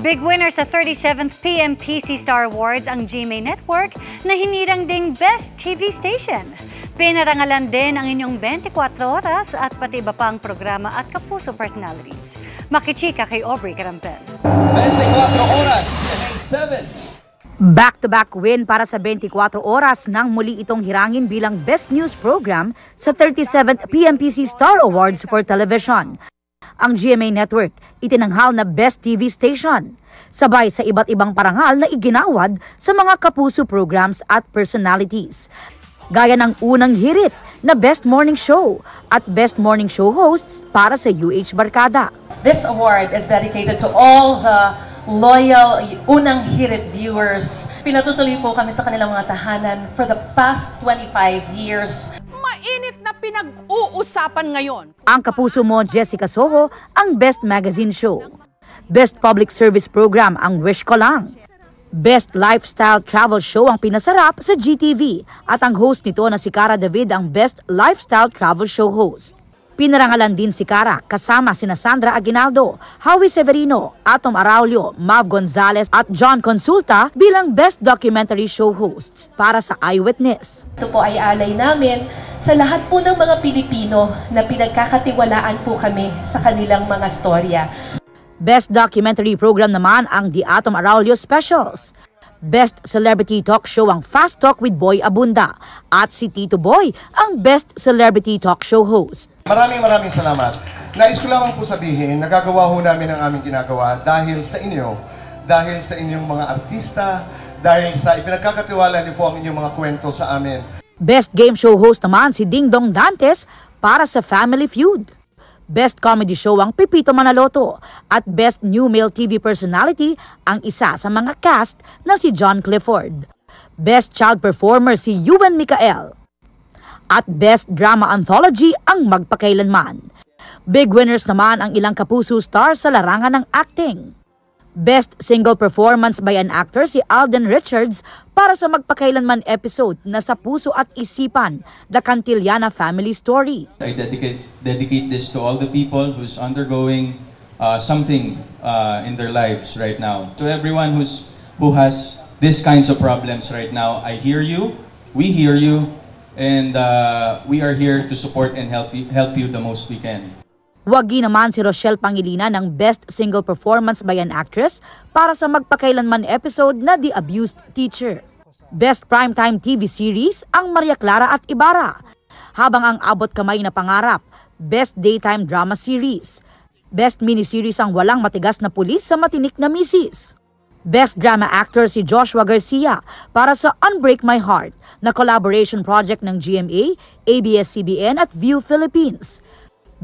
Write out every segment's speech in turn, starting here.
Big winner sa 37th PMPC Star Awards ang GMA Network na hinirang ding Best TV Station. Pinarangalan din ang inyong 24 oras at pati iba pang programa at kapuso personalities. Makichika kay Aubrey Carampel. 24 oras, 7. Back-to-back win para sa 24 oras nang muli itong hirangin bilang Best News Program sa 37th PMPC Star Awards for Television. Ang GMA Network itinanghal na Best TV Station, sabay sa iba't ibang parangal na iginawad sa mga kapuso programs at personalities. Gaya ng unang hirit na Best Morning Show at Best Morning Show hosts para sa UH Barkada. This award is dedicated to all the loyal Unang Hirit viewers. Pinatutuloy po kami sa kanilang mga tahanan for the past 25 years. Mainit na pinag-uusapan ngayon. Ang kapuso mo, Jessica Soho, ang Best Magazine Show. Best Public Service Program ang Wish Ko Lang. Best Lifestyle Travel Show ang pinasarap sa GTV at ang host nito na si Cara David ang Best Lifestyle Travel Show host. Pinarangalan din si Cara kasama sina Sandra Aguinaldo, Howie Severino, Atom Araulio, Mav Gonzalez at John Consulta bilang Best Documentary Show hosts para sa Eyewitness. Ito po ay alay namin sa lahat po ng mga Pilipino na pinagkakatiwalaan po kami sa kanilang mga storya. Best Documentary Program naman ang The Atom Araulio Specials. Best Celebrity Talk Show ang Fast Talk with Boy Abunda at si Tito Boy ang Best Celebrity Talk Show host. Maraming salamat. Nais ko lamang po sabihin, nagagawa ho namin ang aming ginagawa dahil sa inyo, dahil sa inyong mga artista, dahil sa ipinagkakatiwala niyo po ang inyong mga kwento sa amin. Best Game Show host naman si Ding Dong Dantes para sa Family Feud. Best Comedy Show ang Pepito Manaloto at Best New Male TV Personality ang isa sa mga cast na si John Clifford. Best Child Performer si Ewan Micael. At Best Drama Anthology ang Magpakailanman. Big winners naman ang ilang kapuso stars sa larangan ng acting. Best Single Performance by an Actor si Alden Richards para sa Magpakailanman episode na Sa Puso at Isipan, The Cantillana Family Story. I dedicate this to all the people who's undergoing something in their lives right now. To everyone who has these kinds of problems right now, I hear you, we hear you, and we are here to support and help you the most we can. Wagi naman si Rochelle Pangilinan ng Best Single Performance by an Actress para sa Magpakailanman episode na The Abused Teacher. Best Primetime TV Series ang Maria Clara at Ibarra. Habang ang Abot Kamay na Pangarap, Best Daytime Drama Series. Best Miniseries ang Walang Matigas na Pulis sa Matinik na Misis. Best Drama Actor si Joshua Garcia para sa Unbreak My Heart na collaboration project ng GMA, ABS-CBN at View Philippines.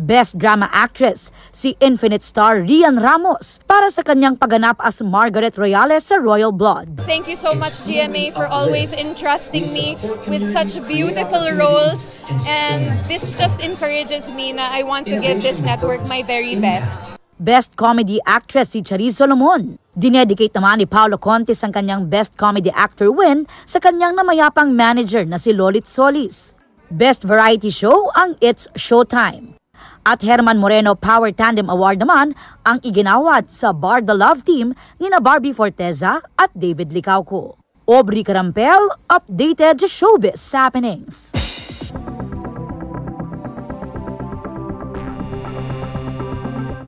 Best Drama Actress si Infinite star Rian Ramos para sa kanyang pagganap as Margaret Royales sa Royal Blood. Thank you so much GMA for always entrusting me with such beautiful roles, and this just encourages me na I want to give this network my very best. Best Comedy Actress si Charis Solomon. Dinedicate naman ni Paolo Contis ang kanyang Best Comedy Actor win sa kanyang namayapang manager na si Lolit Solis. Best Variety Show ang It's Showtime. At Herman Moreno Power Tandem Award naman ang iginawad sa Bar the Love Team ni na Barbie Forteza at David Licauco. Aubrey Carampel, updated showbiz happenings.